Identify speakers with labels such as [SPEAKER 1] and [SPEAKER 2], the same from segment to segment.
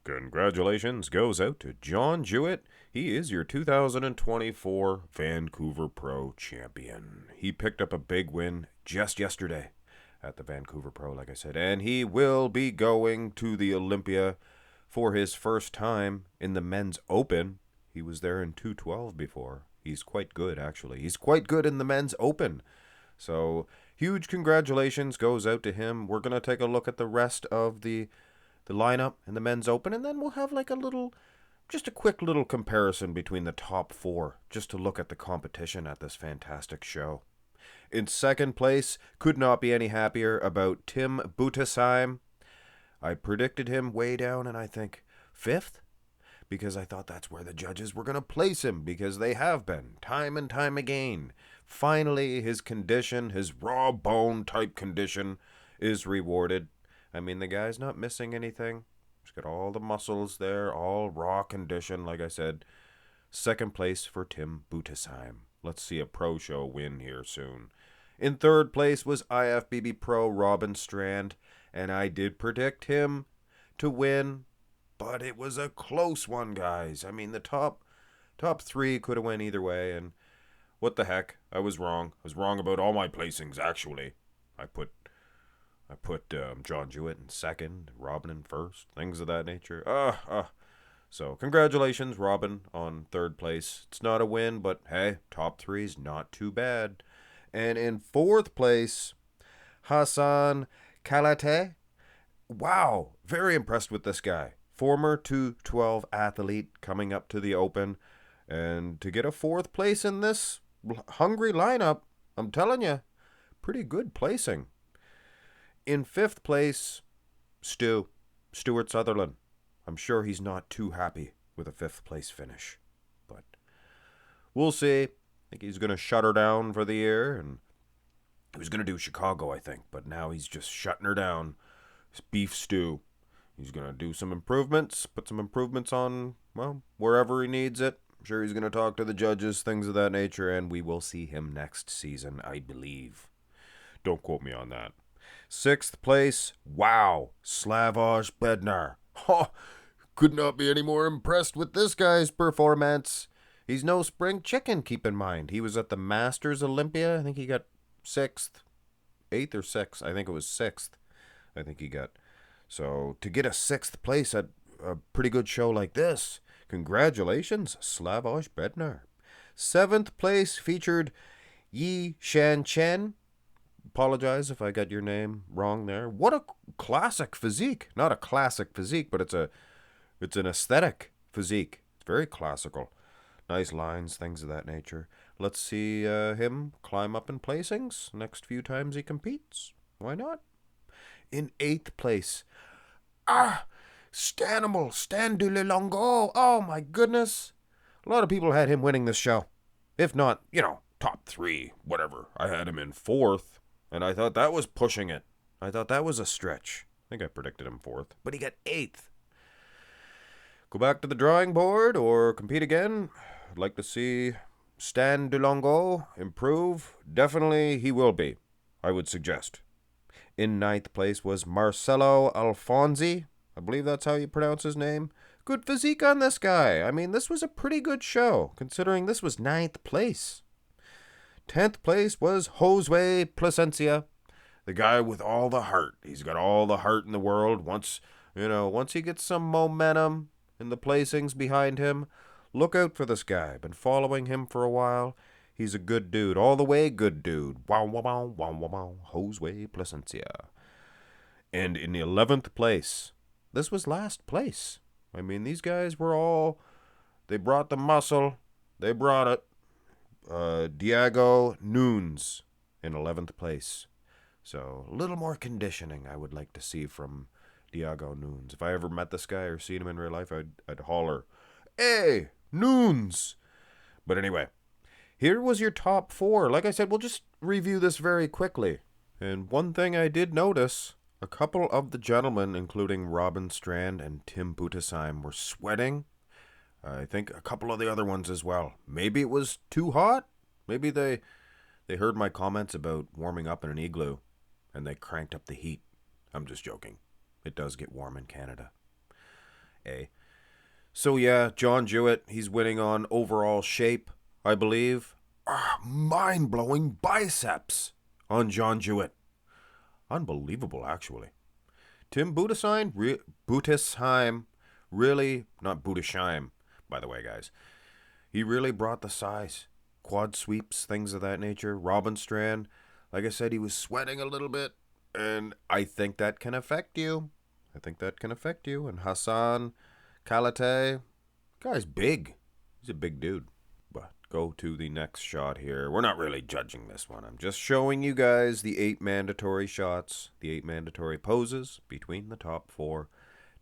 [SPEAKER 1] Congratulations goes out to John Jewett. He is your 2024 Vancouver Pro champion. He picked up a big win just yesterday at the Vancouver Pro, like I said, and he will be going to the Olympia for his first time in the men's open. He was there in 212 before. He's quite good, actually. He's quite good in the men's open. So, huge congratulations goes out to him. We're going to take a look at the rest of the lineup in the men's open, and then we'll have like just a quick little comparison between the top four, just to look at the competition at this fantastic show. In second place, could not be any happier about Tim Butesheim. I predicted him way down, and I think fifth, because I thought that's where the judges were going to place him, because they have been, time and time again. Finally, his condition, his raw bone type condition, is rewarded. I mean, the guy's not missing anything. He's got all the muscles there, all raw condition, like I said. Second place for Tim Butesheim. Let's see a pro show win here soon. In third place was IFBB Pro Robin Strand, and I did predict him to win, but it was a close one, guys. I mean, the top three could have went either way, and what the heck? I was wrong. I was wrong about all my placings, actually. I put John Jewett in second, Robin in first, things of that nature. So, congratulations, Robin, on third place. It's not a win, but hey, top three's not too bad. And in fourth place, Hassan Kate. Wow, very impressed with this guy. Former 212 athlete coming up to the Open. And to get a fourth place in this hungry lineup, I'm telling you, pretty good placing. In fifth place, Stuart Sutherland. I'm sure he's not too happy with a fifth place finish. But we'll see. I think he's going to shut her down for the year. And he was going to do Chicago, I think. But now he's just shutting her down. It's beef stew. He's going to do some improvements. Put some improvements on, well, wherever he needs it. I'm sure he's going to talk to the judges, things of that nature. And we will see him next season, I believe. Don't quote me on that. Sixth place, wow, Slavoj Bednar. Could not be any more impressed with this guy's performance. He's no spring chicken, keep in mind. He was at the Masters Olympia. I think he got eighth or sixth. I think it was sixth. I think he got. So to get a sixth place at a pretty good show like this, congratulations, Slavoj Bednar. Seventh place featured Shan Chan. Apologize if I got your name wrong there. What a classic physique. Not a classic physique, but it's an aesthetic physique. It's very classical. Nice lines, things of that nature. Let's see him climb up in placings next few times he competes. Why not? In eighth place, Stanimal, Stan de Longo. Oh my goodness. A lot of people had him winning this show. If not, top three, whatever. I had him in fourth. And I thought that was pushing it. I thought that was a stretch. I think I predicted him fourth. But he got eighth. Go back to the drawing board or compete again. I'd like to see Stan DeLongo improve. Definitely he will be, I would suggest. In ninth place was Marcelo Alonzi. I believe that's how you pronounce his name. Good physique on this guy. I mean, this was a pretty good show, considering this was ninth place. 10th place was Hosway Placencia, the guy with all the heart. He's got all the heart in the world. Once he gets some momentum in the placings behind him, look out for this guy. Been following him for a while. He's a good dude, all the way good dude. Wow, wow, wow, wow, wow, wow. Hosway Placencia. And in the 11th place, this was last place. I mean, these guys they brought the muscle. They brought it. Diego Nunes in 11th place. So a little more conditioning I would like to see from Diego Nunes. If I ever met this guy or seen him in real life, I'd holler, "Hey, Nunes!" But anyway, here was your top four. Like I said, we'll just review this very quickly. And one thing I did notice, a couple of the gentlemen, including Robin Strand and Tim Butesheim, were sweating. I think a couple of the other ones as well. Maybe it was too hot. Maybe they heard my comments about warming up in an igloo, and they cranked up the heat. I'm just joking. It does get warm in Canada. So yeah, John Jewett, he's winning on overall shape, I believe. Mind-blowing biceps on John Jewett. Unbelievable, actually. Tim Budesheim, really, not Budesheim, by the way, guys. He really brought the size. Quad sweeps, things of that nature. Robin Strand, like I said, he was sweating a little bit, and I think that can affect you. And Hassan Kate, guy's big. He's a big dude. But go to the next shot here. We're not really judging this one. I'm just showing you guys the 8 mandatory shots, the 8 mandatory poses between the top 4.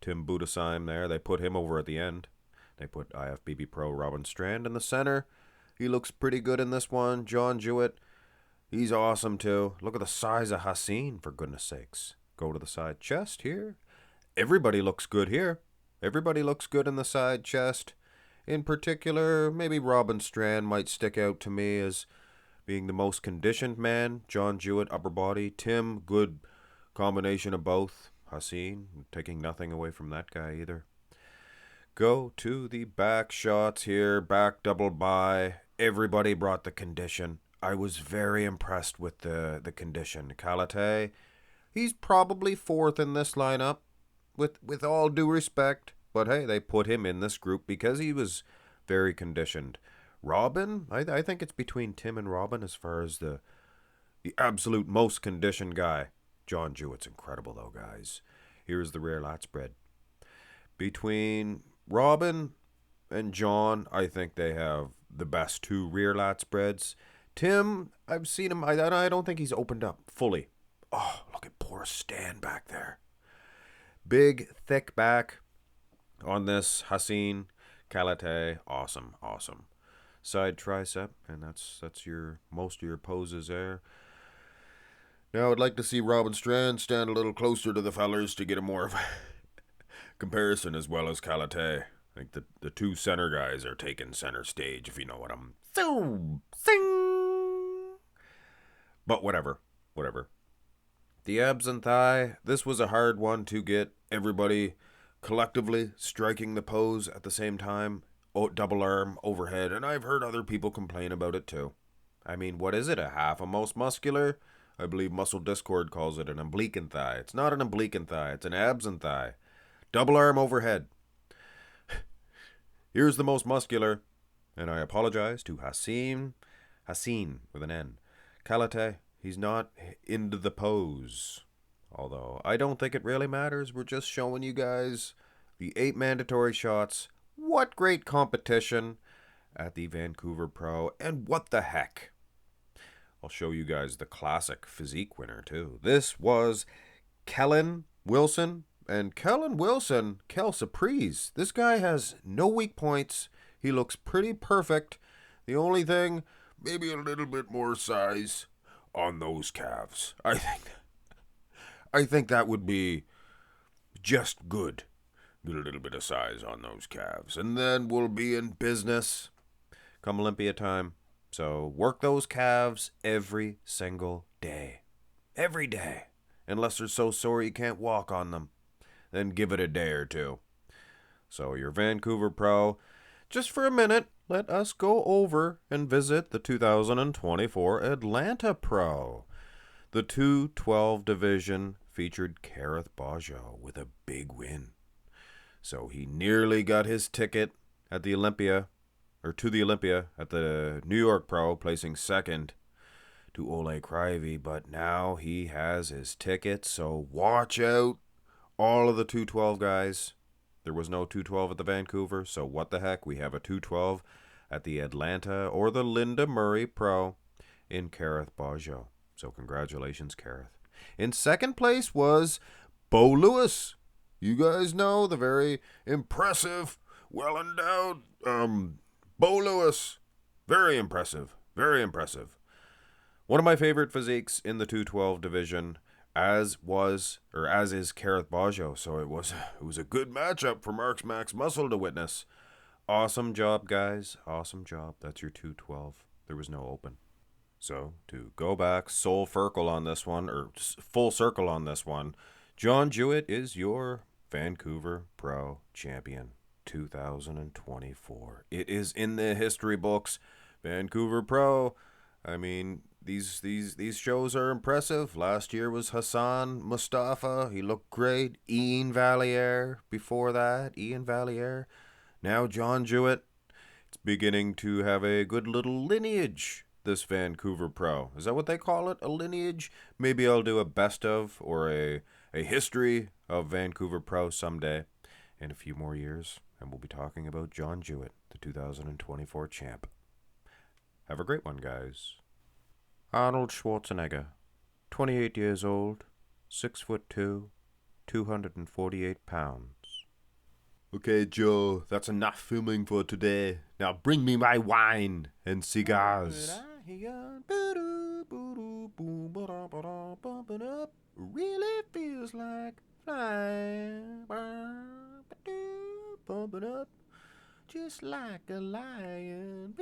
[SPEAKER 1] Tim Budesheim there. They put him over at the end. They put IFBB Pro Robin Strand in the center. He looks pretty good in this one. John Jewett, he's awesome too. Look at the size of Hassan, for goodness sakes. Go to the side chest here. Everybody looks good here. Everybody looks good in the side chest. In particular, maybe Robin Strand might stick out to me as being the most conditioned man. John Jewett, upper body. Tim, good combination of both. Hassan, taking nothing away from that guy either. Go to the back shots here. Back double by. Everybody brought the condition. I was very impressed with the condition. Kate, he's probably 4th in this lineup, with all due respect. But hey, they put him in this group because he was very conditioned. Robin, I think it's between Tim and Robin as far as the absolute most conditioned guy. John Jewett's incredible though, guys. Here's the rear lat spread. Between Robin and John, I think they have the best 2 rear lat spreads. Tim, I've seen him. I don't think he's opened up fully. Oh, look at poor Stan back there. Big, thick back on this Hassan Kate. Awesome. Side tricep, and that's your most of your poses there. Now I'd like to see Robin Strand stand a little closer to the fellers to get a more of a comparison, as well as Kate. I think the 2 center guys are taking center stage, if you know what I'm saying. But whatever. The abs and thigh, this was a hard one to get everybody collectively striking the pose at the same time. Double arm overhead, and I've heard other people complain about it too. I mean, what is it, a half a most muscular? I believe Muscle Discord calls it an oblique and thigh. It's not an oblique and thigh, it's an abs and thigh. Double arm overhead. Here's the most muscular, and I apologize to Hassan with an N. Kate, he's not into the pose. Although, I don't think it really matters. We're just showing you guys the 8 mandatory shots. What great competition at the Vancouver Pro. And what the heck. I'll show you guys the Classic Physique winner, too. This was Kellen Wilson. And Kellen Wilson, Kel Surprise. This guy has no weak points. He looks pretty perfect. The only thing, maybe a little bit more size on those calves. I think that would be just good. Get a little bit of size on those calves. And then we'll be in business come Olympia time. So work those calves every single day. Every day. Unless they're so sore you can't walk on them. Then give it a day or 2. So your Vancouver Pro, just for a minute, let us go over and visit the 2024 Atlanta Pro. The 212 division featured Kareth Baggio with a big win. So he nearly got his ticket at the Olympia, or to the Olympia at the New York Pro, placing 2nd to Ole Crivey, but now he has his ticket, so watch out, all of the 212 guys. There was no 212 at the Vancouver, so what the heck, we have a 212 at the Atlanta or the Linda Murray Pro in Kareth Baggio. So congratulations, Kareth. In 2nd place was Bo Lewis. You guys know the very impressive, well-endowed Bo Lewis. Very impressive. One of my favorite physiques in the 212 division, as is Kareth Baggio. So it was a good matchup for Mark's Max Muscle to witness. Awesome job, guys. Awesome job. That's your 212. There was no open. So to go back full circle on this one, John Jewett is your Vancouver Pro Champion 2024. It is in the history books. Vancouver Pro. I mean, these shows are impressive. Last year was Hassan Mustafa. He looked great. Ian Valliere before that. Ian Valliere. Now John Jewett. It's beginning to have a good little lineage, this Vancouver Pro. Is that what they call it? A lineage? Maybe I'll do a best of or a history of Vancouver Pro someday in a few more years. And we'll be talking about John Jewett, the 2024 champ. Have a great one, guys. Arnold Schwarzenegger, 28 years old, 6'2", 248 pounds. Okay, Joe, that's enough filming for today. Now bring me my wine and cigars. Really feels like flying. Bumping up, just like a lion.